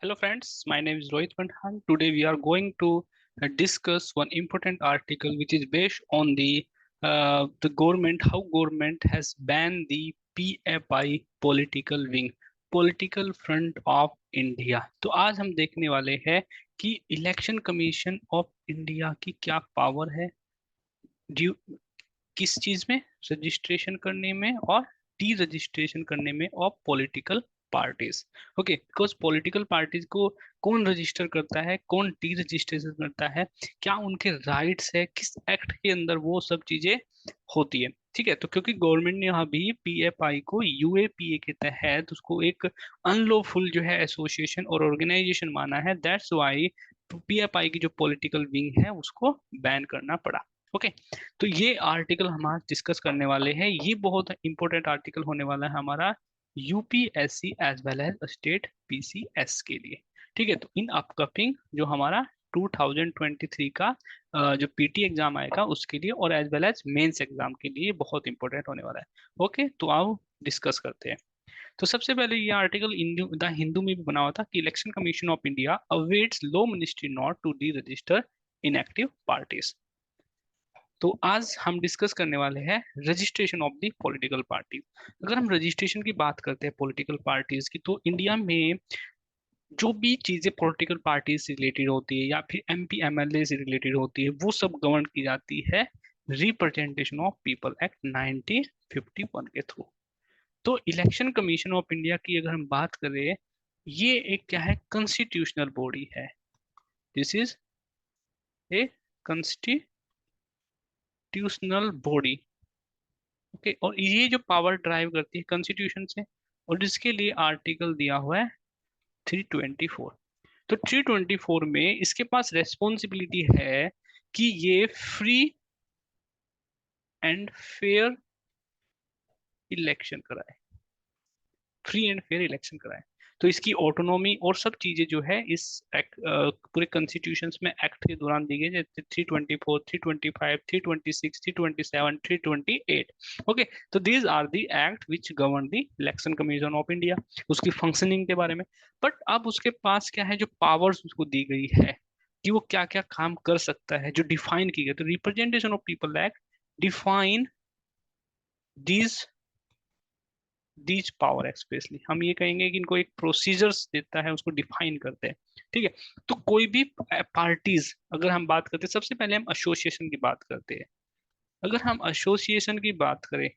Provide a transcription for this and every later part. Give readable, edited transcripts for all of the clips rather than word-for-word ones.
Hello friends, my name is Rohit Pandhan. Today we are going to discuss one important article which is based on the government, how government has banned the PFI political wing, political front of India. तो आज हम देखने वाले हैं कि election commission of India की क्या power है, ड्यू किस चीज में, रजिस्ट्रेशन करने में और डी रजिस्ट्रेशन करने में of political parties. Okay, because political parties को कौन रजिस्टर करता है, कौन डी रजिस्ट्रेशन करता है, क्या उनके राइट्स है, किस एक्ट के अंदर वो सब चीजें होती है। ठीक है, तो क्योंकि गवर्नमेंट ने यहाँ भी पीएफआई को यूएपीए के तहत उसको एक अनलॉफुल जो है एसोसिएशन और ऑर्गेनाइजेशन माना है, दैट्स वाई पीएफआई की जो पॉलिटिकल विंग है उसको बैन करना पड़ा। ओके, तो ये आर्टिकल हम आज डिस्कस करने वाले हैं। ये बहुत इंपॉर्टेंट आर्टिकल होने वाला है हमारा UPSC as well as state PCS के लिए। ठीक है, तो इन अपकमिंग जो हमारा 2023 का जो पीटी एग्जाम आएगा उसके लिए और as well as mains exam के लिए बहुत इंपॉर्टेंट होने वाला है। ओके, तो आओ डिस्कस करते हैं। तो सबसे पहले ये आर्टिकल द हिंदू में भी बना हुआ था कि election commission of India awaits law ministry not to deregister inactive parties. तो आज हम डिस्कस करने वाले हैं registration of the political parties. अगर हम रजिस्ट्रेशन की बात करते हैं पॉलिटिकल पार्टीज की, तो इंडिया में जो भी चीजें पॉलिटिकल पार्टीज से रिलेटेड होती है या फिर एमपी एमएलए से रिलेटेड होती है वो सब गवर्न की जाती है रिप्रेजेंटेशन ऑफ पीपल एक्ट 1951 के थ्रू। तो इलेक्शन कमीशन ऑफ इंडिया की अगर हम बात करें, ये एक क्या है, कॉन्स्टिट्यूशनल बॉडी है। This is a constitutional body. Okay, और ये जो पावर ड्राइव करती है कॉन्स्टिट्यूशन से, और इसके लिए आर्टिकल दिया हुआ है 324। तो 324 में इसके पास रेस्पॉन्सिबिलिटी है कि ये फ्री एंड फेयर इलेक्शन कराए, फ्री एंड फेयर इलेक्शन कराए। तो इसकी ऑटोनॉमी और सब चीजें जो है इस एक्ट, पूरे कॉन्स्टिट्यूशन में एक्ट के दौरान दी गई, जैसे 324, 325, 326, 327, 328। ओके, तो these are the act which govern the election commission of India, उसकी फंक्शनिंग के बारे में। बट अब उसके पास क्या है, जो पावर्स उसको दी गई है कि वो क्या क्या काम कर सकता है, जो डिफाइन की गई। तो representation of people act define these these power expressly. हम ये कहेंगे कि इनको एक प्रोसीजर्स देता है, उसको डिफाइन करते हैं। ठीक है, तो कोई भी पार्टीज अगर हम बात करते हैं, सबसे पहले हम एसोसिएशन की बात करते हैं। अगर हम एसोसिएशन की बात करें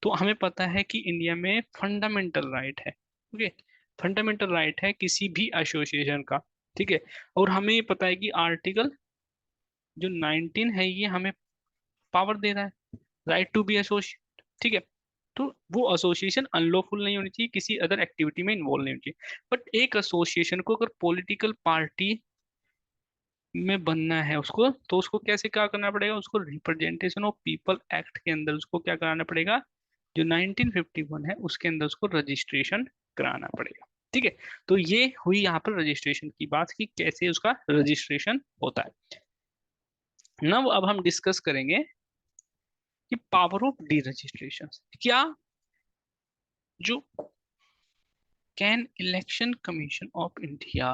तो हमें पता है कि इंडिया में फंडामेंटल राइट है। ओके, फंडामेंटल राइट है किसी भी एसोसिएशन का। ठीक है, और हमें ये पता है कि आर्टिकल जो 19 है ये हमें पावर दे रहा है, राइट टू बी एसोसिएट। ठीक है, तो वो एसोसिएशन अनलॉफुल नहीं होनी चाहिए, किसी अदर एक्टिविटी में इन्वॉल्व नहीं होनी चाहिए। बट एक एसोसिएशन को अगर पॉलिटिकल पार्टी में बनना है उसको, तो उसको कैसे क्या करना पड़ेगा, उसको रिप्रेजेंटेशन ऑफ पीपल एक्ट के अंदर उसको क्या कराना पड़ेगा, जो 1951 है उसके अंदर उसको रजिस्ट्रेशन कराना पड़ेगा। ठीक है, तो ये हुई यहाँ पर रजिस्ट्रेशन की बात कि कैसे उसका रजिस्ट्रेशन होता है। नव अब हम डिस्कस करेंगे कि पावर ऑफ डी रजिस्ट्रेशन क्या, जो can election commission of India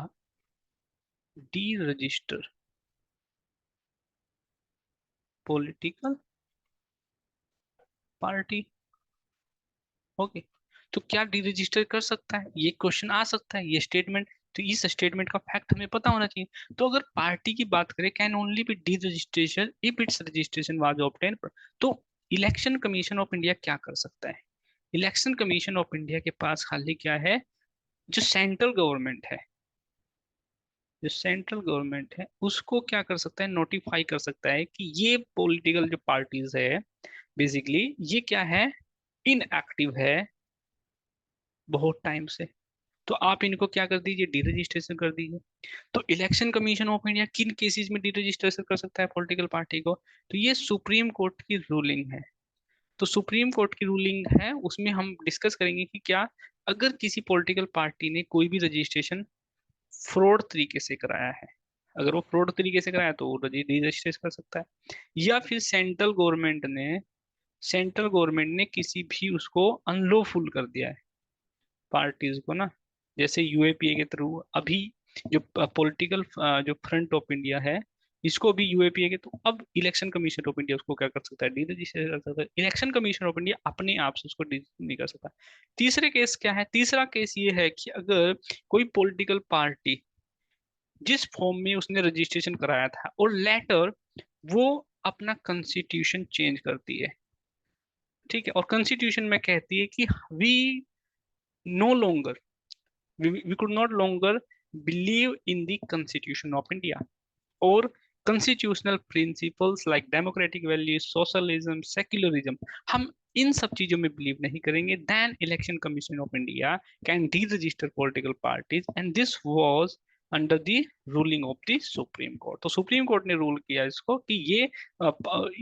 D register political party. Okay, तो क्या डी रजिस्टर कर सकता है, ये क्वेश्चन आ सकता है, ये स्टेटमेंट। तो इस स्टेटमेंट का फैक्ट हमें पता होना चाहिए। तो अगर पार्टी की बात करें, can only be deregistration if it's registration was obtain. तो इलेक्शन कमीशन ऑफ इंडिया क्या कर सकता है, इलेक्शन कमीशन ऑफ इंडिया के पास खाली क्या है, जो सेंट्रल गवर्नमेंट है, जो सेंट्रल गवर्नमेंट है उसको क्या कर सकता है, नोटिफाई कर सकता है कि ये पॉलिटिकल जो पार्टीज है बेसिकली ये क्या है, इनएक्टिव है बहुत टाइम से। तो आप इनको क्या कर दीजिए, डी रजिस्ट्रेशन कर दीजिए। तो इलेक्शन कमीशन ऑफ इंडिया किन केसेस में डी रजिस्ट्रेशन कर सकता है पॉलिटिकल पार्टी को, तो ये सुप्रीम कोर्ट की रूलिंग है। तो सुप्रीम कोर्ट की रूलिंग है, उसमें हम डिस्कस करेंगे कि क्या अगर किसी पॉलिटिकल पार्टी ने कोई भी रजिस्ट्रेशन फ्रॉड तरीके से कराया है, अगर वो फ्रॉड तरीके से कराया तो वो रजिस्ट्रेशन कर सकता है। या फिर सेंट्रल गवर्नमेंट ने किसी भी उसको अनलॉफुल कर दिया है पार्टीज को ना, जैसे यूएपीए के थ्रू अभी जो पॉलिटिकल जो फ्रंट ऑफ इंडिया है, इसको भी यूएपीए के, तो अब इलेक्शन कमीशन ऑफ इंडिया उसको क्या कर सकता है, डी रजिस्टर कर सकता है। इलेक्शन कमीशन ऑफ इंडिया अपने आप से उसको डी नहीं कर सकता। तीसरे केस क्या है, तीसरा केस ये है कि अगर कोई पॉलिटिकल पार्टी जिस फॉर्म में उसने रजिस्ट्रेशन कराया था और लेटर वो अपना कॉन्स्टिट्यूशन चेंज करती है, ठीक है, और कॉन्स्टिट्यूशन में कहती है कि we no longer we could not longer believe in the constitution of India or constitutional principles like democratic values, socialism, secularism, हम इन सब चीजों में बिलीव नहीं करेंगे, then election commission of India can deregister political parties and this was under the ruling of the supreme court. तो supreme court ने rule किया इसको कि ये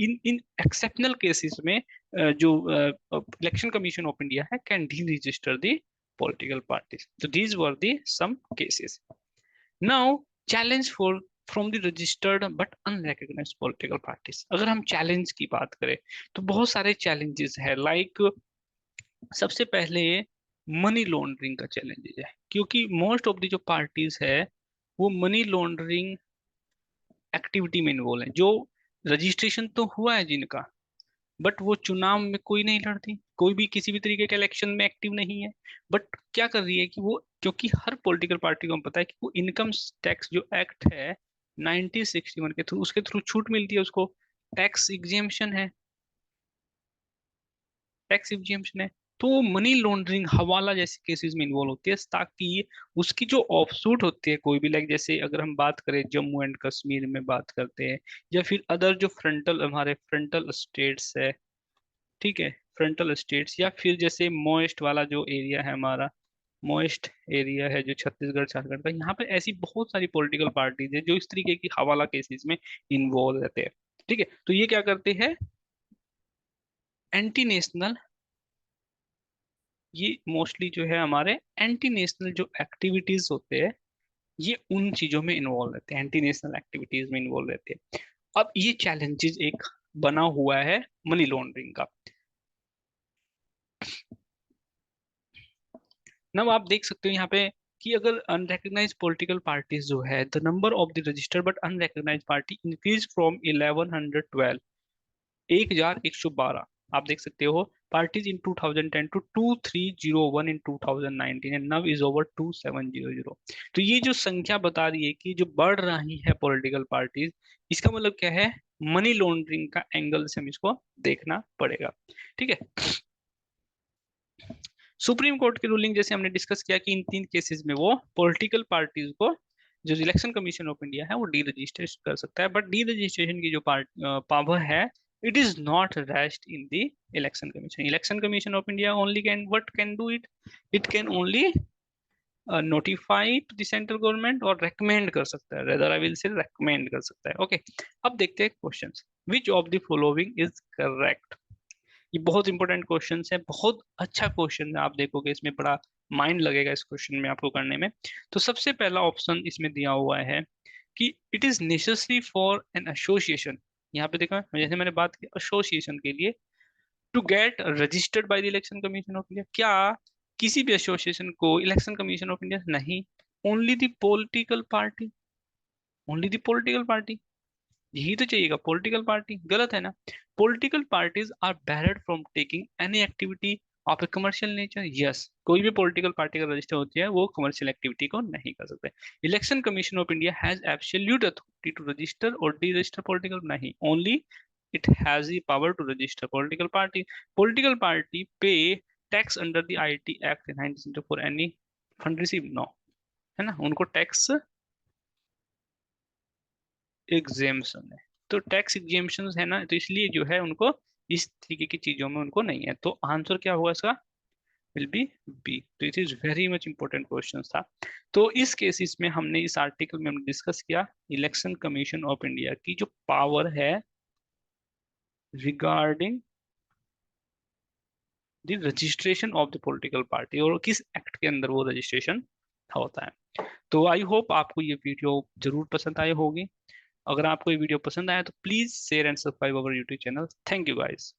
इन इन एक्सेप्शनल केसेस में जो इलेक्शन कमीशन ऑफ इंडिया है can D register the political parties. So these were the some cases. Now challenge for from the registered but unrecognized political parties. अगर हम चैलेंज की बात करें तो बहुत सारे चैलेंजेस है, लाइक सबसे पहले मनी लॉन्ड्रिंग का चैलेंजेस है, क्योंकि मोस्ट ऑफ द जो पार्टीज है वो मनी लॉन्ड्रिंग एक्टिविटी में इन्वॉल्व है। जो रजिस्ट्रेशन तो हुआ है जिनका, बट वो चुनाव में कोई नहीं लड़ती, कोई भी किसी भी तरीके के इलेक्शन में एक्टिव नहीं है, बट क्या कर रही है कि वो, क्योंकि हर पॉलिटिकल पार्टी को हम पता है कि वो इनकम टैक्स जो एक्ट है 1961 के थ्रू, उसके थ्रू छूट मिलती है उसको, टैक्स एग्जेम्पशन है, टैक्स एग्जेम्पशन है। तो वो मनी लॉन्ड्रिंग हवाला जैसे केसेस में इन्वॉल्व होती है, ताकि उसकी जो ऑफशूट होती है कोई भी, लाइक जैसे अगर हम बात करें जम्मू एंड कश्मीर में बात करते हैं, या फिर अदर जो फ्रंटल हमारे फ्रंटल स्टेट्स है, ठीक है, फ्रंटल स्टेट्स, या फिर जैसे मोएस्ट वाला जो एरिया है हमारा, मोएस्ट एरिया है जो छत्तीसगढ़ झारखंड का, यहाँ पे ऐसी बहुत सारी पॉलिटिकल पार्टीज है जो इस तरीके की हवाला केसेस में इन्वॉल्व रहते हैं, ठीक है। तो ये क्या करते हैं, एंटी नेशनल, ये मोस्टली जो है हमारे एंटी नेशनल जो एक्टिविटीज होते हैं, ये उन चीजों में इन्वॉल्व रहते हैं, एंटी नेशनल एक्टिविटीज में इन्वॉल्व रहते हैं। अब ये चैलेंजेस एक बना हुआ है मनी लॉन्ड्रिंग का। नाउ आप देख सकते हो यहाँ पे कि अगर अनरिकग्नाइज पॉलिटिकल पार्टीज जो है, the number of the registered but unrecognise party increase from 1112, 1112, आप देख सकते हो, parties in 2010 to 2301 in 2019 and now is over 2700। तो ये जो संख्या बता रही है कि जो बढ़ रही है पॉलिटिकल पार्टीज, इसका मतलब क्या है, मनी लॉन्ड्रिंग का एंगल से हम इसको देखना पड़ेगा, ठीक है। सुप्रीम कोर्ट की रूलिंग जैसे हमने डिस्कस किया कि इन तीन केसेस में वो पॉलिटिकल पार्टीज को, जो इलेक्शन कमीशन ऑफ इंडिया है वो डी रजिस्ट्रेशन कर सकता है, बट डी रजिस्ट्रेशन की जो पावर है, it is not rest in the election commission. Election commission of India only can what can do it, it can only notify to the central government और recommend कर सकता है, rather I will say recommend कर सकता है, okay. अब देखते हैं questions, which of the following is correct. ये बहुत इंपॉर्टेंट क्वेश्चन है, बहुत अच्छा क्वेश्चन है, आप देखोगे इसमें बड़ा माइंड लगेगा इस क्वेश्चन में आपको करने में। तो सबसे पहला ऑप्शन इसमें दिया हुआ है कि it is necessary for an association, यहाँ पे देखो जैसे मैंने बात की एसोसिएशन के लिए, to get registered by the election commission of India, क्या किसी भी एसोसिएशन को इलेक्शन कमीशन ऑफ इंडिया नहीं, only the political party, only the political party, यही तो चाहिएगा, पॉलिटिकल पार्टी, गलत है ना। Political parties are barred from taking any activity of a commercial nature, yes, कोई भी पॉलिटिकल पार्टी का रजिस्टर होती है वो कमर्शियल एक्टिविटी को नहीं कर सकते। Election commission of India has absolute authority to register और डी रजिस्टर पॉलिटिकल, नहीं, only it has the power to register political party. Political party पे tax under the IT act 1974 for any fund receive, no, है ना, उनको tax exemption है, तो tax exemption है ना, तो इसलिए जो है उनको इस तरीके की चीजों में उनको नहीं है, तो आंसर क्या होगा इसका, विल बी बी। तो it is very much important question था। तो इस केसेस में हमने इस आर्टिकल में हमने डिस्कस किया इलेक्शन कमीशन ऑफ इंडिया की जो पावर है regarding the registration of the political party, और किस एक्ट के अंदर वो रजिस्ट्रेशन होता है। तो आई होप आपको ये वीडियो जरूर पसंद आई होगी। अगर आपको ये वीडियो पसंद आया तो please share and subscribe our YouTube channel. Thank you guys.